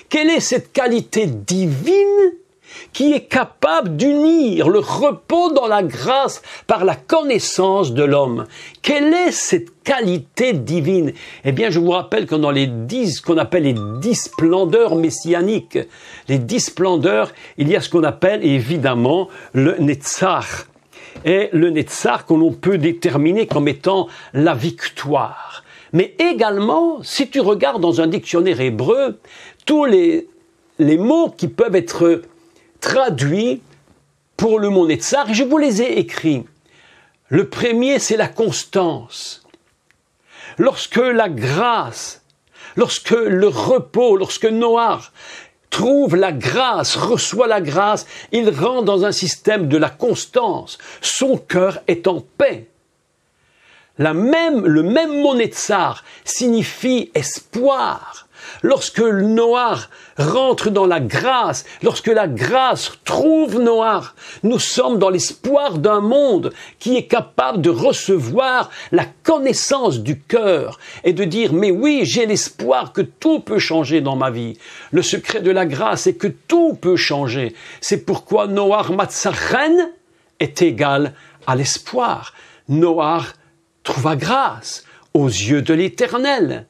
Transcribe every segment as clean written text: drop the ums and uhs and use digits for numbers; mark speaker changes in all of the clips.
Speaker 1: Quelle est cette qualité divine qui est capable d'unir le repos dans la grâce par la connaissance de l'homme? Quelle est cette qualité divine? Eh bien, je vous rappelle que dans qu'on appelle les 10 splendeurs messianiques, les 10 splendeurs, il y a ce qu'on appelle évidemment le Netzach. Et le Netzach que l'on peut déterminer comme étant la victoire. Mais également, si tu regardes dans un dictionnaire hébreu, tous les mots qui peuvent être traduits pour le mot Netzach, je vous les ai écrits. Le premier, c'est la constance. Lorsque la grâce, lorsque le repos, lorsque Noach trouve la grâce, reçoit la grâce, il rentre dans un système de la constance. Son cœur est en paix. Le même mot Netzach signifie espoir. Lorsque Noach rentre dans la grâce, lorsque la grâce trouve Noach, nous sommes dans l'espoir d'un monde qui est capable de recevoir la connaissance du cœur et de dire « Mais oui, j'ai l'espoir que tout peut changer dans ma vie. » Le secret de la grâce est que tout peut changer. C'est pourquoi Noach Matzachen est égal à l'espoir. Noach trouva grâce aux yeux de l'Éternel.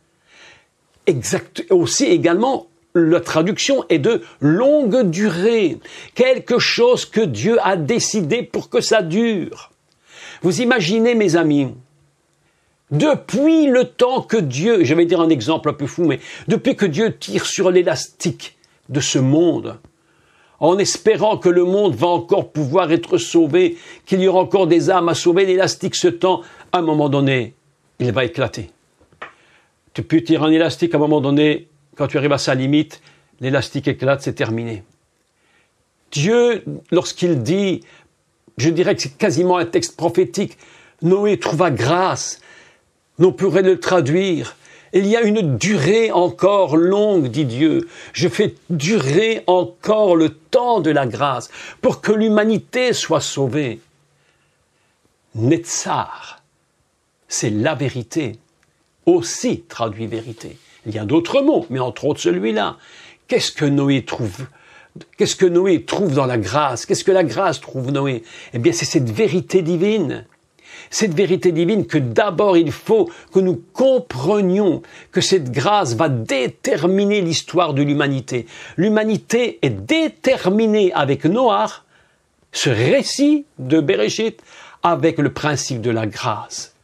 Speaker 1: Exact. Aussi également, la traduction est de longue durée. Quelque chose que Dieu a décidé pour que ça dure. Vous imaginez, mes amis, depuis le temps que Dieu, je vais dire un exemple un peu fou, mais depuis que Dieu tire sur l'élastique de ce monde, en espérant que le monde va encore pouvoir être sauvé, qu'il y aura encore des âmes à sauver, l'élastique se tend, à un moment donné, il va éclater. Tu peux tirer un élastique, à un moment donné, quand tu arrives à sa limite, l'élastique éclate, c'est terminé. Dieu, lorsqu'il dit, je dirais que c'est quasiment un texte prophétique, Noé trouva grâce, on pourrait le traduire. Il y a une durée encore longue, dit Dieu. Je fais durer encore le temps de la grâce pour que l'humanité soit sauvée. Netzach, c'est la vérité. Aussi traduit vérité. Il y a d'autres mots, mais entre autres celui-là. Qu'est-ce que Noé trouve? Qu'est-ce que Noé trouve dans la grâce? Qu'est-ce que la grâce trouve Noé? Eh bien, c'est cette vérité divine. Cette vérité divine que d'abord il faut que nous comprenions que cette grâce va déterminer l'histoire de l'humanité. L'humanité est déterminée avec Noach, ce récit de Bereshit, avec le principe de la grâce.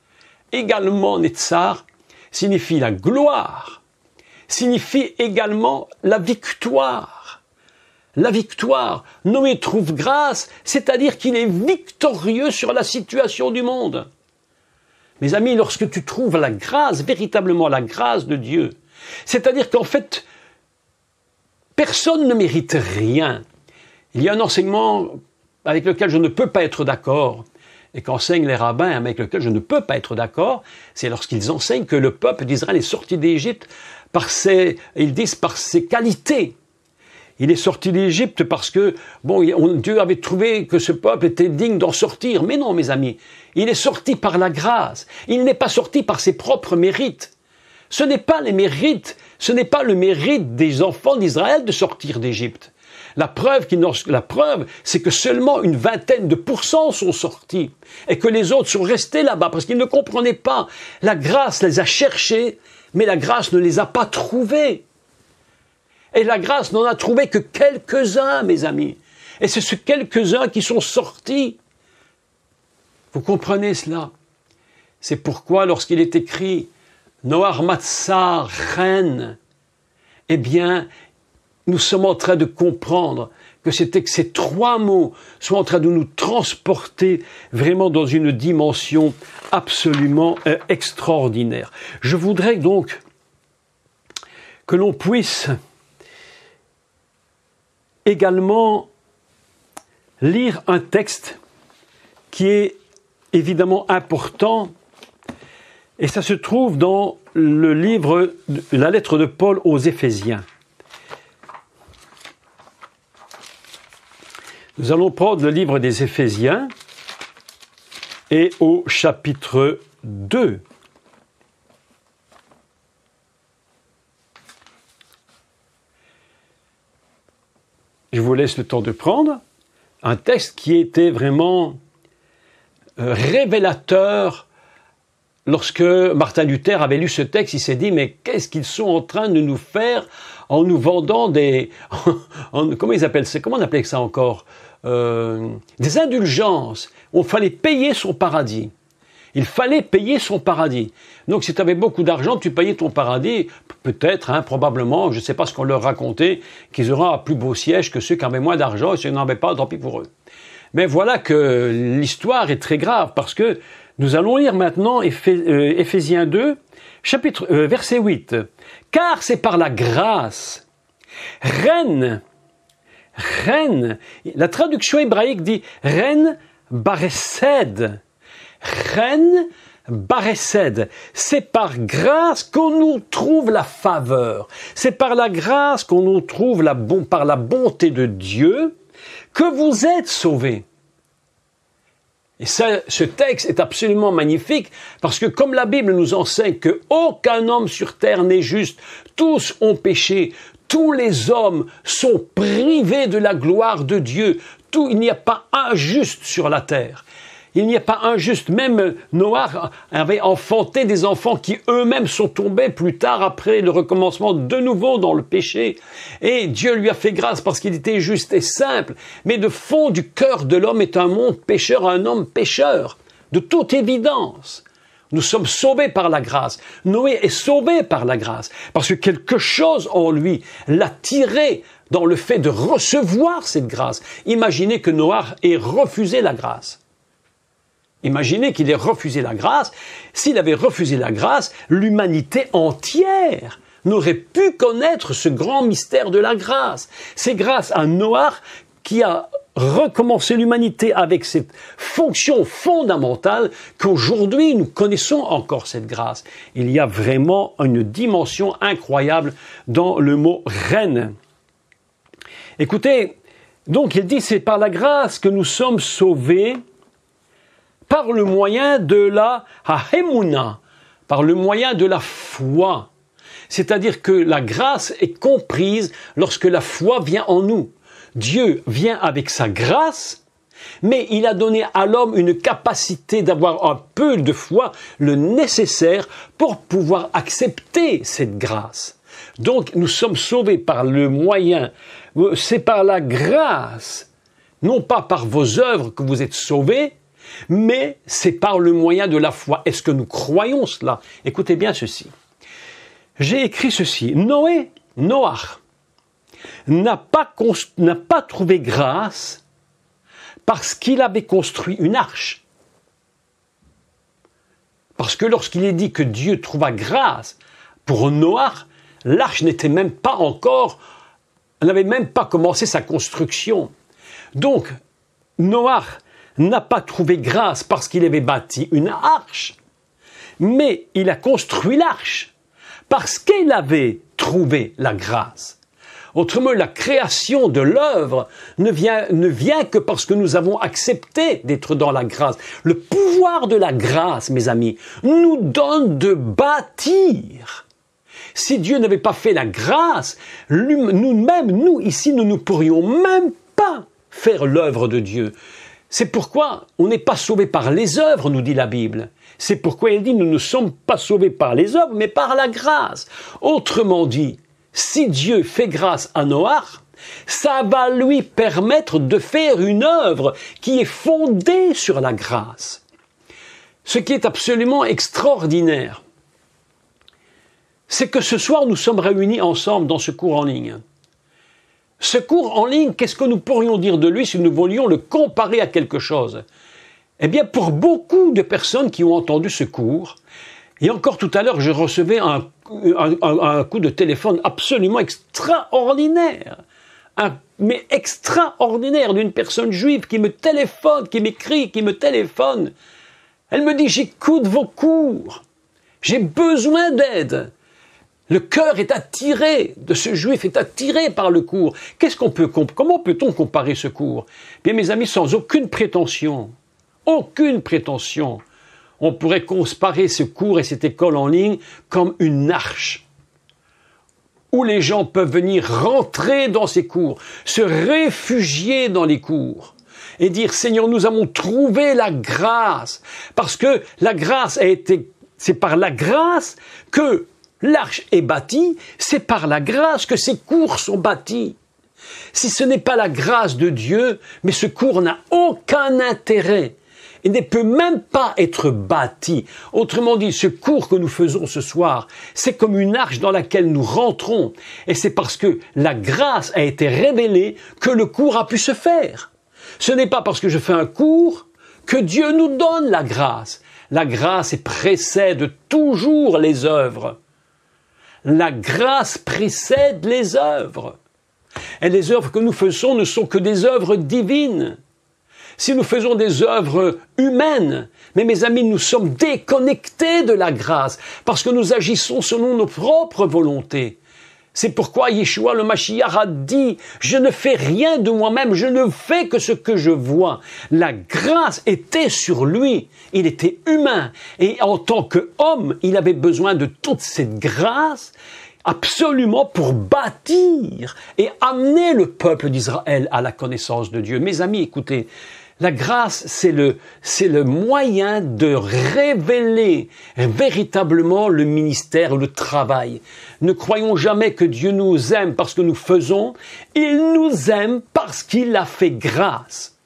Speaker 1: Également, Netzach signifie la gloire, signifie également la victoire. La victoire, Noé trouve grâce, c'est-à-dire qu'il est victorieux sur la situation du monde. Mes amis, lorsque tu trouves la grâce, véritablement la grâce de Dieu, c'est-à-dire qu'en fait, personne ne mérite rien. Il y a un enseignement avec lequel je ne peux pas être d'accord, et qu'enseignent les rabbins avec lesquels je ne peux pas être d'accord, c'est lorsqu'ils enseignent que le peuple d'Israël est sorti d'Égypte ils disent par ses qualités. Il est sorti d'Égypte parce que, Dieu avait trouvé que ce peuple était digne d'en sortir. Mais non, mes amis, il est sorti par la grâce. Il n'est pas sorti par ses propres mérites. Ce n'est pas le mérite des enfants d'Israël de sortir d'Égypte. La preuve, c'est que seulement une vingtaine de pourcents sont sortis et que les autres sont restés là-bas parce qu'ils ne comprenaient pas. La grâce les a cherchés, mais la grâce ne les a pas trouvés. Et la grâce n'en a trouvé que quelques-uns, mes amis. Et c'est ces quelques-uns qui sont sortis. Vous comprenez cela? C'est pourquoi lorsqu'il est écrit Noach Matzah Chen, eh bien, nous sommes en train de comprendre que ces trois mots sont en train de nous transporter vraiment dans une dimension absolument extraordinaire. Je voudrais donc que l'on puisse également lire un texte qui est évidemment important, et ça se trouve dans le livre, la lettre de Paul aux Éphésiens. Nous allons prendre le livre des Éphésiens et au chapitre 2. vous laisse le temps de prendre, un texte qui était vraiment révélateur. Lorsque Martin Luther avait lu ce texte, il s'est dit, mais qu'est-ce qu'ils sont en train de nous faire en nous vendant des... comment ils appellent ça? Comment on appelait ça encore? Des indulgences. Il fallait payer son paradis. Il fallait payer son paradis. Donc si tu avais beaucoup d'argent, tu payais ton paradis, peut-être, probablement, je ne sais pas ce qu'on leur racontait, qu'ils auront un plus beau siège que ceux qui avaient moins d'argent, et ceux qui n'en avaient pas, tant pis pour eux. Mais voilà que l'histoire est très grave, parce que nous allons lire maintenant Éphésiens 2, verset 8. « Car c'est par la grâce, reine, la traduction hébraïque dit reine baresed, reine baresed, c'est par grâce qu'on nous trouve la faveur, c'est par la grâce qu'on nous trouve par la bonté de Dieu que vous êtes sauvés. » Et ça, ce texte est absolument magnifique parce que comme la Bible nous enseigne qu'aucun homme sur terre n'est juste, tous ont péché, tous les hommes sont privés de la gloire de Dieu, il n'y a pas un juste sur la terre. Il n'y a pas un juste. Même Noach avait enfanté des enfants qui eux-mêmes sont tombés plus tard après le recommencement de nouveau dans le péché. Et Dieu lui a fait grâce parce qu'il était juste et simple. Mais de fond du cœur de l'homme est un monde pécheur, un homme pécheur. De toute évidence. Nous sommes sauvés par la grâce. Noé est sauvé par la grâce. Parce que quelque chose en lui l'a tiré dans le fait de recevoir cette grâce. Imaginez que Noach ait refusé la grâce. Imaginez qu'il ait refusé la grâce. S'il avait refusé la grâce, l'humanité entière n'aurait pu connaître ce grand mystère de la grâce. C'est grâce à Noach qui a recommencé l'humanité avec cette fonction fondamentale qu'aujourd'hui nous connaissons encore cette grâce. Il y a vraiment une dimension incroyable dans le mot « reine ». Écoutez, donc il dit c'est par la grâce que nous sommes sauvés par le moyen de la ha'emuna, par le moyen de la foi. C'est-à-dire que la grâce est comprise lorsque la foi vient en nous. Dieu vient avec sa grâce, mais il a donné à l'homme une capacité d'avoir un peu de foi, le nécessaire pour pouvoir accepter cette grâce. Donc nous sommes sauvés par le moyen, c'est par la grâce, non pas par vos œuvres que vous êtes sauvés, mais c'est par le moyen de la foi. Est-ce que nous croyons cela? Écoutez bien ceci. J'ai écrit ceci. Noach, n'a pas trouvé grâce parce qu'il avait construit une arche. Parce que lorsqu'il est dit que Dieu trouva grâce pour Noach, l'arche n'était même pas encore, elle n'avait même pas commencé sa construction. Donc, Noach n'a pas trouvé grâce parce qu'il avait bâti une arche, mais il a construit l'arche parce qu'il avait trouvé la grâce. Autrement, la création de l'œuvre ne vient que parce que nous avons accepté d'être dans la grâce. Le pouvoir de la grâce, mes amis, nous donne de bâtir. Si Dieu n'avait pas fait la grâce, nous ici, nous ne pourrions même pas faire l'œuvre de Dieu. C'est pourquoi on n'est pas sauvé par les œuvres, nous dit la Bible. C'est pourquoi il dit nous ne sommes pas sauvés par les œuvres, mais par la grâce. Autrement dit, si Dieu fait grâce à Noach, ça va lui permettre de faire une œuvre qui est fondée sur la grâce. Ce qui est absolument extraordinaire, c'est que ce soir nous sommes réunis ensemble dans ce cours en ligne. Ce cours en ligne, qu'est-ce que nous pourrions dire de lui si nous voulions le comparer à quelque chose? Eh bien, pour beaucoup de personnes qui ont entendu ce cours, et encore tout à l'heure, je recevais un coup de téléphone absolument extraordinaire, mais extraordinaire, d'une personne juive qui me téléphone, qui m'écrit, qui me téléphone. Elle me dit, j'écoute vos cours, j'ai besoin d'aide. Le cœur est attiré de ce juif, est attiré par le cours. Comment peut-on comparer ce cours? Bien, mes amis, sans aucune prétention, on pourrait comparer ce cours et cette école en ligne comme une arche où les gens peuvent venir rentrer dans ces cours, se réfugier dans les cours et dire, Seigneur, nous avons trouvé la grâce, parce que la grâce c'est par la grâce que l'arche est bâtie, c'est par la grâce que ces cours sont bâtis. Si ce n'est pas la grâce de Dieu, mais ce cours n'a aucun intérêt. Il ne peut même pas être bâti. Autrement dit, ce cours que nous faisons ce soir, c'est comme une arche dans laquelle nous rentrons. Et c'est parce que la grâce a été révélée que le cours a pu se faire. Ce n'est pas parce que je fais un cours que Dieu nous donne la grâce. La grâce précède toujours les œuvres. La grâce précède les œuvres. Et les œuvres que nous faisons ne sont que des œuvres divines. Si nous faisons des œuvres humaines, mais mes amis, nous sommes déconnectés de la grâce parce que nous agissons selon nos propres volontés. C'est pourquoi Yeshua le Mashiach a dit « Je ne fais rien de moi-même, je ne fais que ce que je vois ». La grâce était sur lui, il était humain et en tant qu'homme, il avait besoin de toute cette grâce absolument pour bâtir et amener le peuple d'Israël à la connaissance de Dieu. Mes amis, écoutez, la grâce, c'est le moyen de révéler véritablement le ministère, le travail. Ne croyons jamais que Dieu nous aime parce que nous faisons. Il nous aime parce qu'il a fait grâce.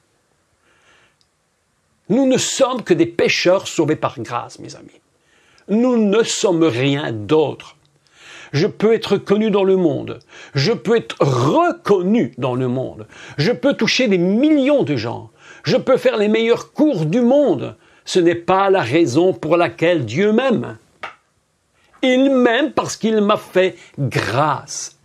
Speaker 1: Nous ne sommes que des pécheurs sauvés par grâce, mes amis. Nous ne sommes rien d'autre. Je peux être connu dans le monde. Je peux être reconnu dans le monde. Je peux toucher des millions de gens. Je peux faire les meilleurs cours du monde. Ce n'est pas la raison pour laquelle Dieu m'aime. Il m'aime parce qu'il m'a fait grâce.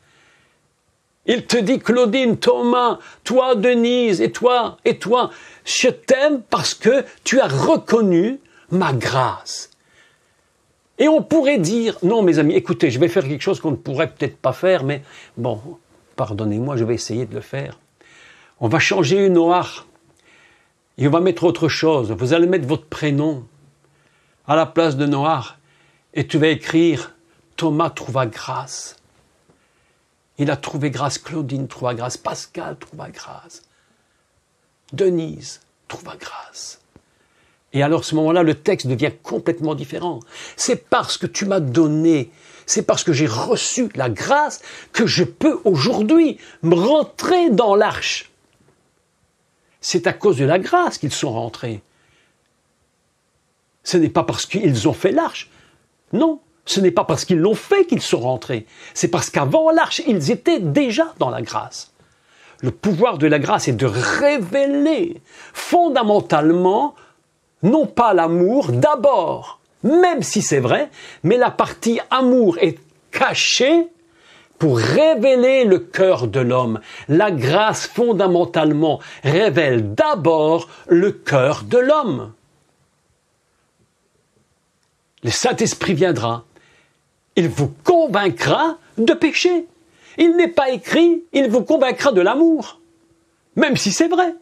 Speaker 1: Il te dit, Claudine, Thomas, toi, Denise, et toi, je t'aime parce que tu as reconnu ma grâce. Et on pourrait dire, non mes amis, écoutez, je vais faire quelque chose qu'on ne pourrait peut-être pas faire, mais bon, pardonnez-moi, je vais essayer de le faire. On va changer une Noach et on va mettre autre chose. Vous allez mettre votre prénom à la place de Noach et tu vas écrire Thomas trouva grâce. Il a trouvé grâce, Claudine trouva grâce, Pascal trouva grâce, Denise trouva grâce. Et alors, à ce moment-là, le texte devient complètement différent. C'est parce que tu m'as donné, c'est parce que j'ai reçu la grâce que je peux aujourd'hui me rentrer dans l'arche. C'est à cause de la grâce qu'ils sont rentrés. Ce n'est pas parce qu'ils ont fait l'arche. Non, ce n'est pas parce qu'ils l'ont fait qu'ils sont rentrés. C'est parce qu'avant l'arche, ils étaient déjà dans la grâce. Le pouvoir de la grâce est de révéler fondamentalement non pas l'amour d'abord, même si c'est vrai, mais la partie amour est cachée pour révéler le cœur de l'homme. La grâce fondamentalement révèle d'abord le cœur de l'homme. Le Saint-Esprit viendra, il vous convaincra de péché. Il n'est pas écrit, il vous convaincra de l'amour, même si c'est vrai.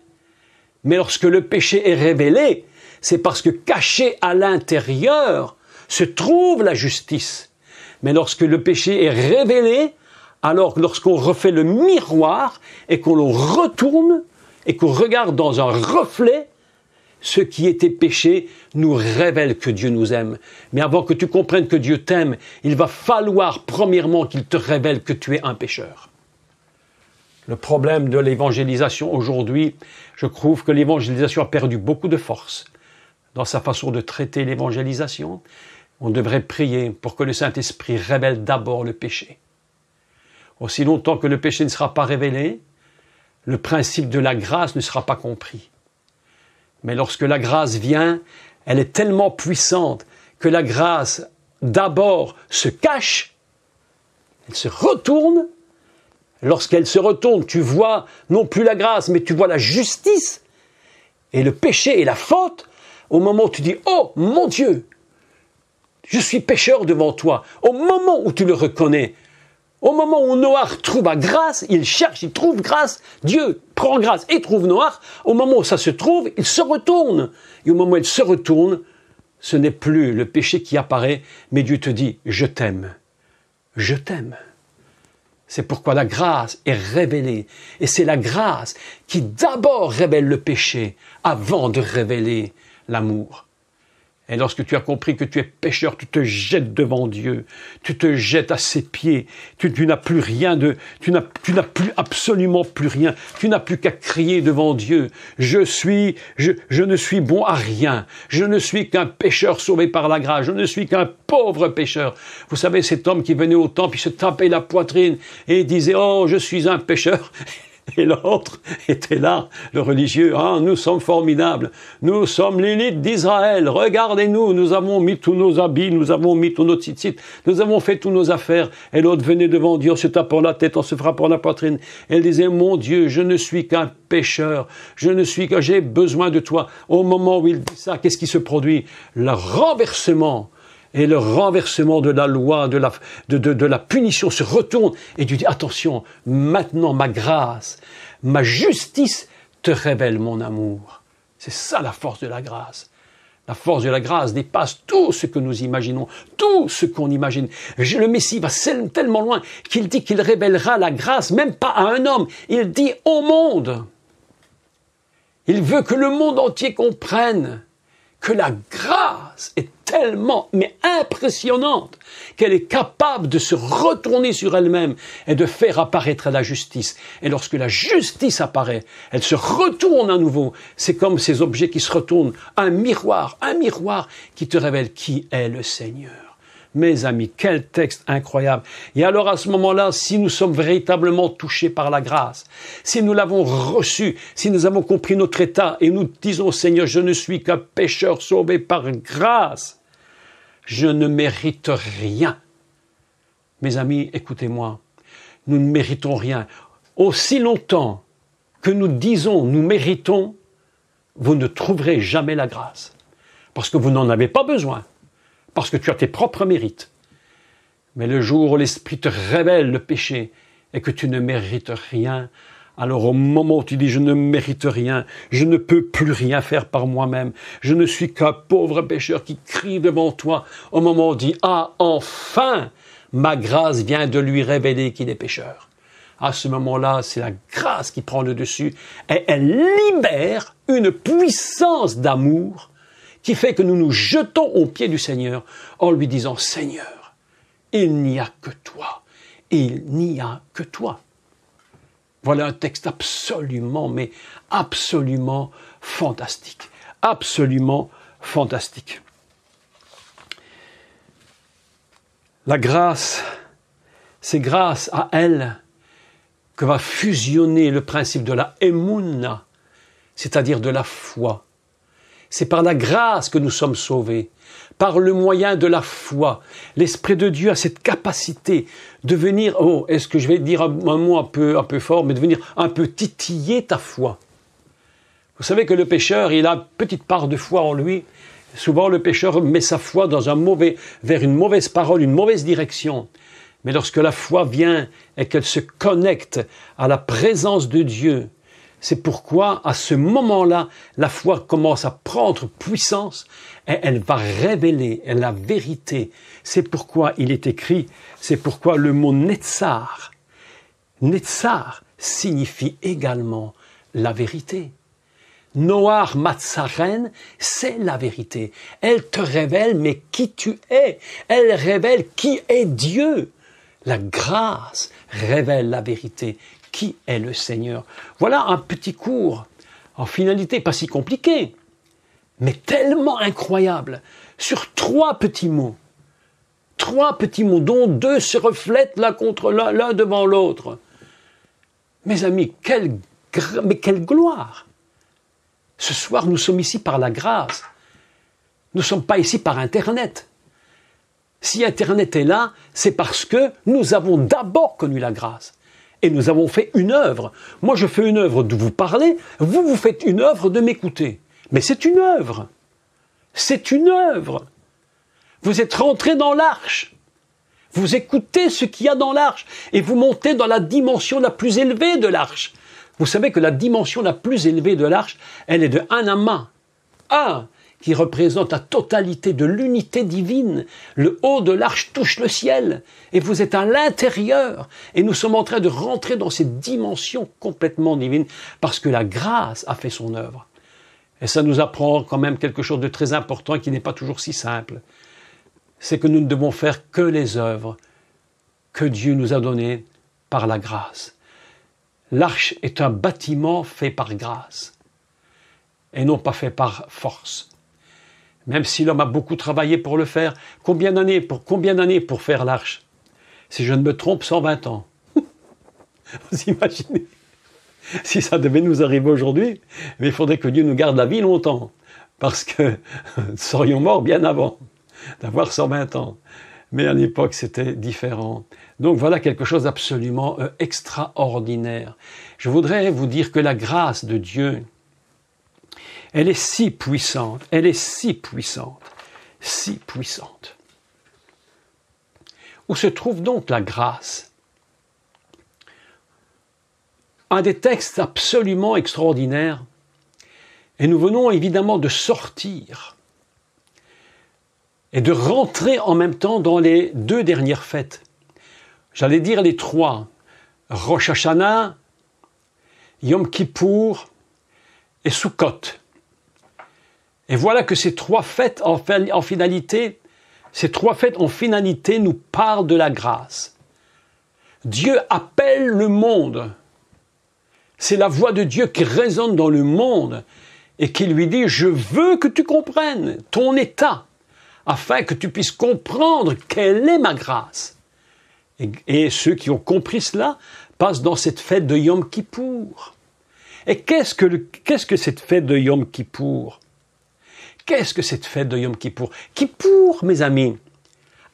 Speaker 1: Mais lorsque le péché est révélé, c'est parce que caché à l'intérieur se trouve la justice. Mais lorsque le péché est révélé, alors lorsqu'on refait le miroir et qu'on le retourne et qu'on regarde dans un reflet, ce qui était péché nous révèle que Dieu nous aime. Mais avant que tu comprennes que Dieu t'aime, il va falloir premièrement qu'il te révèle que tu es un pécheur. Le problème de l'évangélisation aujourd'hui, je trouve que l'évangélisation a perdu beaucoup de force dans sa façon de traiter l'évangélisation. On devrait prier pour que le Saint-Esprit révèle d'abord le péché. Aussi longtemps que le péché ne sera pas révélé, le principe de la grâce ne sera pas compris. Mais lorsque la grâce vient, elle est tellement puissante que la grâce d'abord se cache, elle se retourne. Lorsqu'elle se retourne, tu vois non plus la grâce, mais tu vois la justice et le péché et la faute. Au moment où tu dis « Oh, mon Dieu, je suis pécheur devant toi », au moment où tu le reconnais, au moment où Noach trouve la grâce, il cherche, il trouve grâce, Dieu prend grâce et trouve Noach, au moment où ça se trouve, il se retourne. Et au moment où il se retourne, ce n'est plus le péché qui apparaît, mais Dieu te dit « Je t'aime, je t'aime ». C'est pourquoi la grâce est révélée. Et c'est la grâce qui d'abord révèle le péché avant de révéler l'amour. Et lorsque tu as compris que tu es pécheur, tu te jettes devant Dieu, tu te jettes à ses pieds, tu n'as plus rien tu n'as plus absolument plus rien, tu n'as plus qu'à crier devant Dieu. Je ne suis bon à rien, je ne suis qu'un pécheur sauvé par la grâce, je ne suis qu'un pauvre pécheur. Vous savez, cet homme qui venait au temple, il se tapait la poitrine et disait, oh, je suis un pécheur. Et l'autre était là, le religieux. Ah, nous sommes formidables. Nous sommes l'élite d'Israël. Regardez-nous, nous avons mis tous nos habits, nous avons mis tous nos tzitzit, nous avons fait toutes nos affaires. Et l'autre venait devant Dieu en se tapant la tête, en se frappant la poitrine. Elle disait, mon Dieu, je ne suis qu'un pécheur. J'ai besoin de toi. Au moment où il dit ça, qu'est-ce qui se produit? Le renversement. Et le renversement de la loi, de la punition se retourne. Et tu dis, attention, maintenant ma grâce, ma justice te révèle mon amour. C'est ça la force de la grâce. La force de la grâce dépasse tout ce que nous imaginons, tout ce qu'on imagine. Le Messie va tellement loin qu'il dit qu'il révélera la grâce, même pas à un homme. Il dit au monde. Il veut que le monde entier comprenne que la grâce est tellement, mais impressionnante, qu'elle est capable de se retourner sur elle-même et de faire apparaître la justice. Et lorsque la justice apparaît, elle se retourne à nouveau. C'est comme ces objets qui se retournent. Un miroir qui te révèle qui est le Seigneur. Mes amis, quel texte incroyable. Et alors à ce moment-là, si nous sommes véritablement touchés par la grâce, si nous l'avons reçue, si nous avons compris notre état et nous disons, Seigneur, je ne suis qu'un pécheur sauvé par grâce, je ne mérite rien. Mes amis, écoutez-moi, nous ne méritons rien. Aussi longtemps que nous disons nous méritons, vous ne trouverez jamais la grâce. Parce que vous n'en avez pas besoin. Parce que tu as tes propres mérites. Mais le jour où l'Esprit te révèle le péché et que tu ne mérites rien, alors au moment où tu dis « je ne mérite rien, je ne peux plus rien faire par moi-même, je ne suis qu'un pauvre pécheur qui crie devant toi », au moment où tu dis « ah, enfin, ma grâce vient de lui révéler qu'il est pécheur ». À ce moment-là, c'est la grâce qui prend le dessus et elle libère une puissance d'amour qui fait que nous nous jetons aux pieds du Seigneur en lui disant « Seigneur, il n'y a que toi, il n'y a que toi ». Voilà un texte absolument, mais absolument fantastique. Absolument fantastique. La grâce, c'est grâce à elle que va fusionner le principe de la émouna, c'est-à-dire de la foi. C'est par la grâce que nous sommes sauvés, par le moyen de la foi. L'Esprit de Dieu a cette capacité de venir, oh, est-ce que je vais dire un mot un peu fort, mais de venir un peu titiller ta foi. Vous savez que le pécheur, il a une petite part de foi en lui. Souvent, le pécheur met sa foi vers une mauvaise parole, une mauvaise direction. Mais lorsque la foi vient et qu'elle se connecte à la présence de Dieu, c'est pourquoi, à ce moment-là, la foi commence à prendre puissance et elle va révéler la vérité. C'est pourquoi il est écrit, c'est pourquoi le mot Netzar signifie également la vérité. Noar Matzaren, c'est la vérité. Elle te révèle, mais qui tu es. Elle révèle qui est Dieu. La grâce révèle la vérité. Qui est le Seigneur? Voilà un petit cours, en finalité pas si compliqué, mais tellement incroyable, sur 3 petits mots. 3 petits mots, dont 2 se reflètent l'un devant l'autre. Mes amis, mais quelle gloire! Ce soir, nous sommes ici par la grâce. Nous ne sommes pas ici par Internet. Si Internet est là, c'est parce que nous avons d'abord connu la grâce. Et nous avons fait une œuvre. Moi, je fais une œuvre de vous parler, vous faites une œuvre de m'écouter. Mais c'est une œuvre. C'est une œuvre. Vous êtes rentrés dans l'arche. Vous écoutez ce qu'il y a dans l'arche et vous montez dans la dimension la plus élevée de l'arche. Vous savez que la dimension la plus élevée de l'arche, elle est de un amas. qui représente la totalité de l'unité divine. Le haut de l'arche touche le ciel et vous êtes à l'intérieur. Et nous sommes en train de rentrer dans cette dimension complètement divine parce que la grâce a fait son œuvre. Et ça nous apprend quand même quelque chose de très important et qui n'est pas toujours si simple. C'est que nous ne devons faire que les œuvres que Dieu nous a données par la grâce. L'arche est un bâtiment fait par grâce et non pas fait par force. Même si l'homme a beaucoup travaillé pour le faire, combien d'années pour faire l'arche? Si je ne me trompe, 120 ans. Vous imaginez? Si ça devait nous arriver aujourd'hui, mais il faudrait que Dieu nous garde la vie longtemps, parce que nous serions morts bien avant d'avoir 120 ans. Mais à l'époque, c'était différent. Donc voilà quelque chose d'absolument extraordinaire. Je voudrais vous dire que la grâce de Dieu, elle est si puissante, si puissante. Où se trouve donc la grâce? Un des textes absolument extraordinaires, et nous venons évidemment de sortir et de rentrer en même temps dans les 2 dernières fêtes. J'allais dire les 3, Rosh Hashanah, Yom Kippour et Sukkot. Et voilà que ces 3 fêtes en finalité nous parlent de la grâce. Dieu appelle le monde. C'est la voix de Dieu qui résonne dans le monde et qui lui dit « Je veux que tu comprennes ton état afin que tu puisses comprendre quelle est ma grâce. » Et ceux qui ont compris cela passent dans cette fête de Yom Kippour. Et qu'est-ce que cette fête de Yom Kippour? Qu'est-ce que cette fête de Yom Kippour? Kippour, mes amis,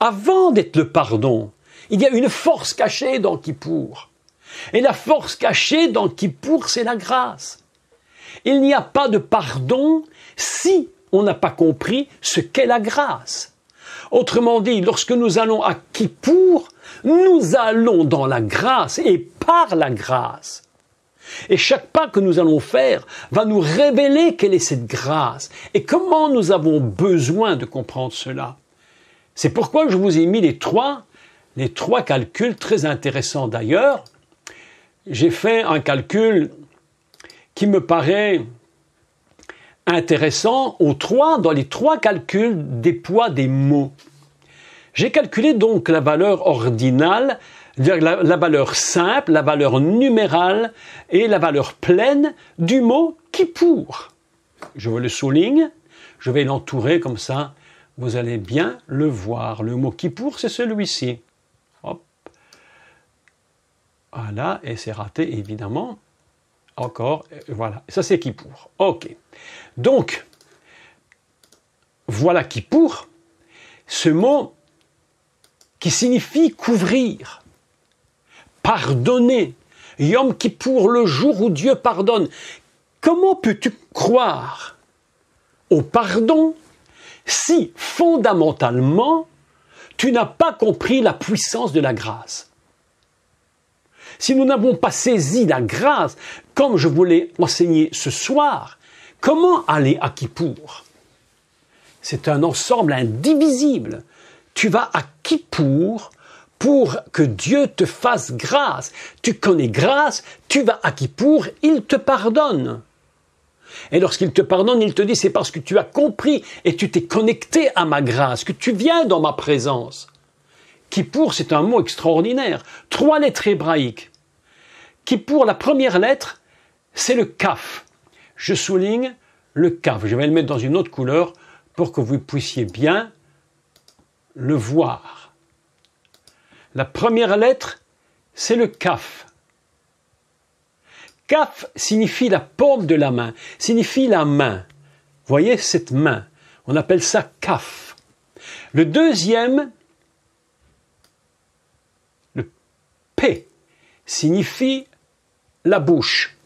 Speaker 1: avant d'être le pardon, il y a une force cachée dans Kippour. Et la force cachée dans Kippour, c'est la grâce. Il n'y a pas de pardon si on n'a pas compris ce qu'est la grâce. Autrement dit, lorsque nous allons à Kippour, nous allons dans la grâce et par la grâce. Et chaque pas que nous allons faire va nous révéler quelle est cette grâce et comment nous avons besoin de comprendre cela. C'est pourquoi je vous ai mis les trois calculs très intéressants d'ailleurs. J'ai fait un calcul qui me paraît intéressant dans les 3 calculs des poids des mots. J'ai calculé donc la valeur ordinale, la valeur simple, la valeur numérale et la valeur pleine du mot Kippour. Je vous le souligne, je vais l'entourer comme ça, vous allez bien le voir. Le mot Kippour, c'est celui-ci. Hop. Voilà, et c'est raté évidemment. Encore, voilà, ça c'est Kippour. Ok. Donc, voilà Kippour, ce mot qui signifie couvrir, pardonner. Yom Kippour, le jour où Dieu pardonne. Comment peux-tu croire au pardon si, fondamentalement, tu n'as pas compris la puissance de la grâce? Si nous n'avons pas saisi la grâce, comme je vous l'ai enseigné ce soir, comment aller à Kippour? C'est un ensemble indivisible. Tu vas à Kippour pour que Dieu te fasse grâce. Tu connais grâce, tu vas à Kippour, il te pardonne. Et lorsqu'il te pardonne, il te dit c'est parce que tu as compris et tu t'es connecté à ma grâce, que tu viens dans ma présence. Kippour, c'est un mot extraordinaire. 3 lettres hébraïques. Kippour, la première lettre, c'est le kaf. Je souligne le kaf. Je vais le mettre dans une autre couleur pour que vous puissiez bien le voir. La première lettre, c'est le kaf. Kaf signifie la paume de la main, signifie la main. Vous voyez cette main, on appelle ça kaf. Le deuxième, le P, signifie la bouche.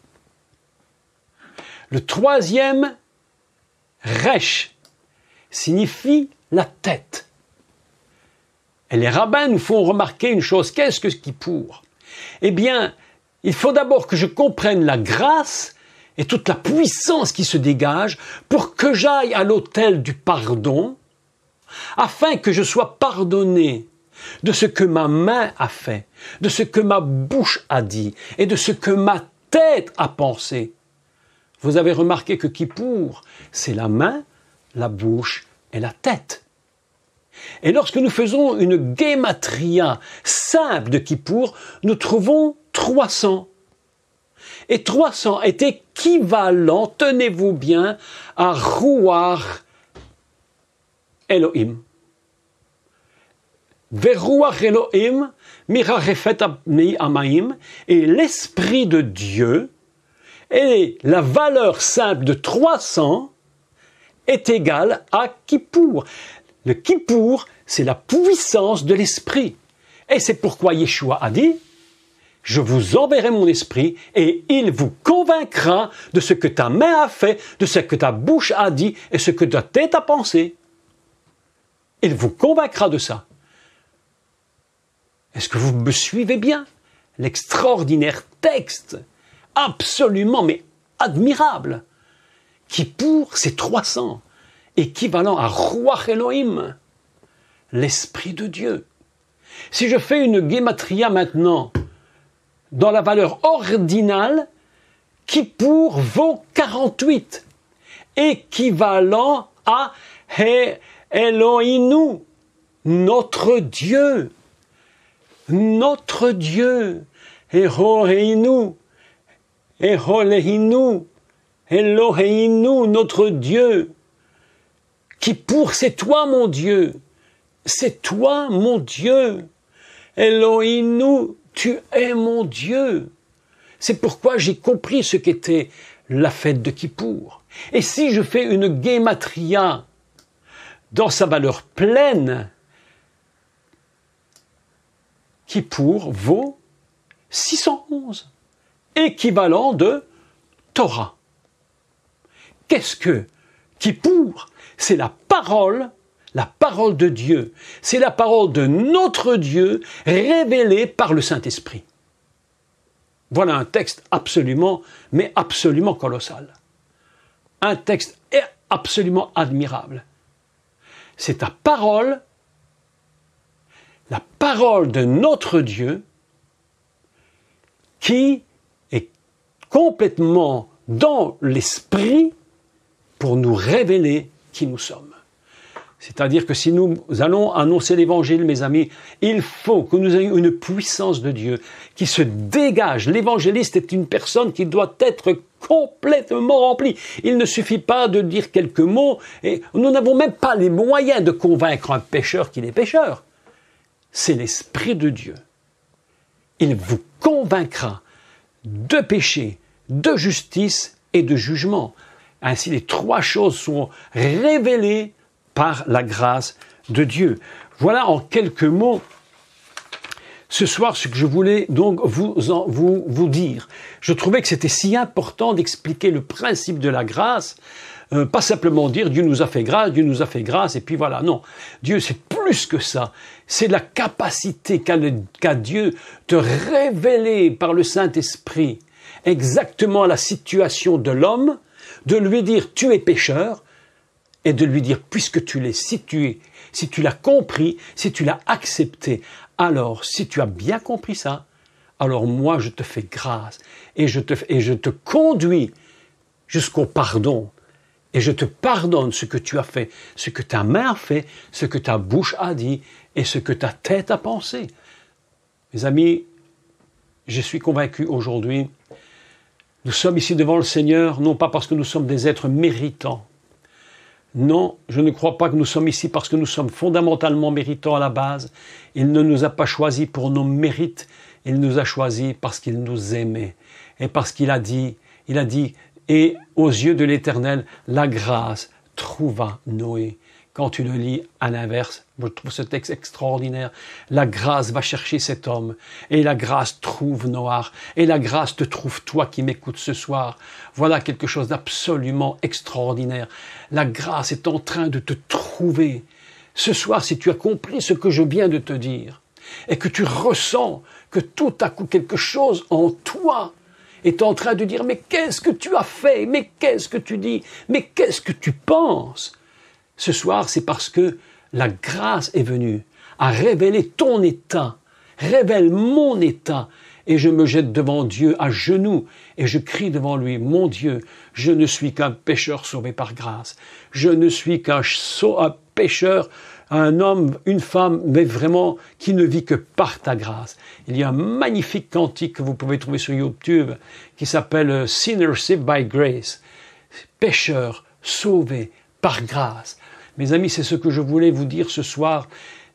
Speaker 1: Le troisième, resh, signifie la tête. Et les rabbins nous font remarquer une chose, qu'est-ce que Kippour? Eh bien, il faut d'abord que je comprenne la grâce et toute la puissance qui se dégage pour que j'aille à l'autel du pardon, afin que je sois pardonné de ce que ma main a fait, de ce que ma bouche a dit et de ce que ma tête a pensé. Vous avez remarqué que Kippour, c'est la main, la bouche et la tête. Et lorsque nous faisons une guématria simple de Kippour, nous trouvons 300. Et 300 est équivalent, tenez-vous bien, à Ruach Elohim. Veruach Elohim, mirarefet amaim, et l'Esprit de Dieu, et la valeur simple de 300 est égale à Kippour. Le Kippour, c'est la puissance de l'Esprit. Et c'est pourquoi Yeshua a dit, je vous enverrai mon esprit et il vous convaincra de ce que ta main a fait, de ce que ta bouche a dit et ce que ta tête a pensé. Il vous convaincra de ça. Est-ce que vous me suivez bien? L'extraordinaire texte, absolument, mais admirable. Kippour, c'est 300, équivalent à Ruach Elohim, l'Esprit de Dieu. Si je fais une guématria maintenant, dans la valeur ordinale, Kippour vaut 48, équivalent à Eloheinu, notre Dieu. Notre Dieu, Eloheinu, Eloheinu, Eloheinu, notre Dieu. Kippour, c'est toi mon Dieu, c'est toi mon Dieu. Eloheinu, tu es mon Dieu. C'est pourquoi j'ai compris ce qu'était la fête de Kippour. Et si je fais une guématria dans sa valeur pleine, Kippour vaut 611, équivalent de Torah. Qu'est-ce que Kippour? C'est la parole de Dieu. C'est la parole de notre Dieu révélée par le Saint-Esprit. Voilà un texte absolument, mais absolument colossal. Un texte absolument admirable. C'est ta parole, la parole de notre Dieu, qui est complètement dans l'esprit pour nous révéler qui nous sommes. C'est-à-dire que si nous allons annoncer l'évangile, mes amis, il faut que nous ayons une puissance de Dieu qui se dégage. L'évangéliste est une personne qui doit être complètement remplie. Il ne suffit pas de dire quelques mots et nous n'avons même pas les moyens de convaincre un pécheur qu'il est pécheur. C'est l'Esprit de Dieu. Il vous convaincra de péché, de justice et de jugement. Ainsi, les trois choses sont révélées par la grâce de Dieu. Voilà en quelques mots ce soir ce que je voulais donc vous dire. Je trouvais que c'était si important d'expliquer le principe de la grâce, pas simplement dire Dieu nous a fait grâce, et puis voilà. Non, Dieu c'est plus que ça. C'est la capacité qu'a Dieu de révéler par le Saint-Esprit exactement la situation de l'homme, de lui dire tu es pécheur, et de lui dire, puisque tu l'es situé, si tu l'as compris, si tu l'as accepté, alors si tu as bien compris ça, alors moi je te fais grâce et je te conduis jusqu'au pardon et je te pardonne ce que tu as fait, ce que ta main a fait, ce que ta bouche a dit et ce que ta tête a pensé. Mes amis, je suis convaincu aujourd'hui, nous sommes ici devant le Seigneur, non pas parce que nous sommes des êtres méritants. Non, je ne crois pas que nous sommes ici parce que nous sommes fondamentalement méritants à la base. Il ne nous a pas choisis pour nos mérites, il nous a choisis parce qu'il nous aimait. Et parce qu'il a dit, et aux yeux de l'Éternel, la grâce trouva Noé. Quand tu le lis à l'inverse, je trouve ce texte extraordinaire. La grâce va chercher cet homme et la grâce trouve Noach et la grâce te trouve toi qui m'écoutes ce soir. Voilà quelque chose d'absolument extraordinaire. La grâce est en train de te trouver. Ce soir, si tu as compris ce que je viens de te dire et que tu ressens que tout à coup quelque chose en toi est en train de dire, mais qu'est-ce que tu as fait? Mais qu'est-ce que tu dis? Mais qu'est-ce que tu penses? Ce soir, c'est parce que la grâce est venue à révéler ton état, révèle mon état, et je me jette devant Dieu à genoux, et je crie devant lui, mon Dieu, je ne suis qu'un pécheur sauvé par grâce, je ne suis qu'un pécheur, un homme, une femme, mais vraiment qui ne vit que par ta grâce. Il y a un magnifique cantique que vous pouvez trouver sur YouTube qui s'appelle « Sinner saved by grace », pécheur sauvé par grâce. Mes amis, c'est ce que je voulais vous dire ce soir.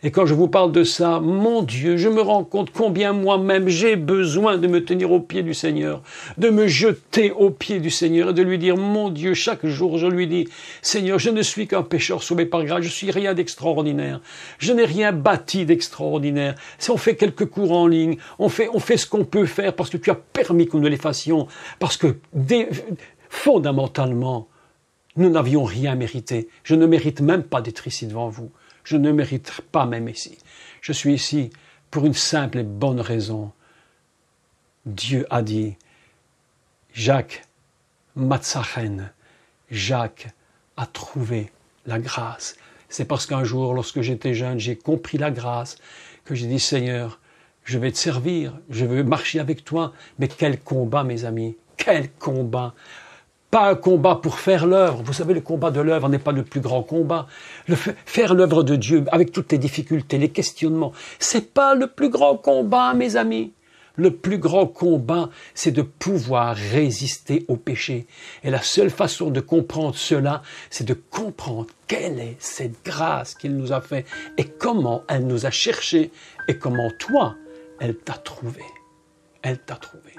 Speaker 1: Et quand je vous parle de ça, mon Dieu, je me rends compte combien moi-même j'ai besoin de me tenir aux pieds du Seigneur, de me jeter aux pieds du Seigneur et de lui dire, mon Dieu, chaque jour je lui dis, Seigneur, je ne suis qu'un pécheur sauvé par grâce, je suis rien d'extraordinaire, je n'ai rien bâti d'extraordinaire. Si on fait quelques cours en ligne, on fait ce qu'on peut faire parce que tu as permis que nous les fassions, parce que fondamentalement, nous n'avions rien mérité. Je ne mérite même pas d'être ici devant vous. Je ne mérite pas même ici. Je suis ici pour une simple et bonne raison. Dieu a dit, Jacques Matzachen, Jacques a trouvé la grâce. C'est parce qu'un jour, lorsque j'étais jeune, j'ai compris la grâce, que j'ai dit, Seigneur, je vais te servir, je veux marcher avec toi. Mais quel combat, mes amis, quel combat! Pas un combat pour faire l'œuvre. Vous savez, le combat de l'œuvre n'est pas le plus grand combat. Faire l'œuvre de Dieu, avec toutes les difficultés, les questionnements, c'est pas le plus grand combat, mes amis. Le plus grand combat, c'est de pouvoir résister au péché. Et la seule façon de comprendre cela, c'est de comprendre quelle est cette grâce qu'il nous a fait et comment elle nous a cherché et comment toi, elle t'a trouvé. Elle t'a trouvé.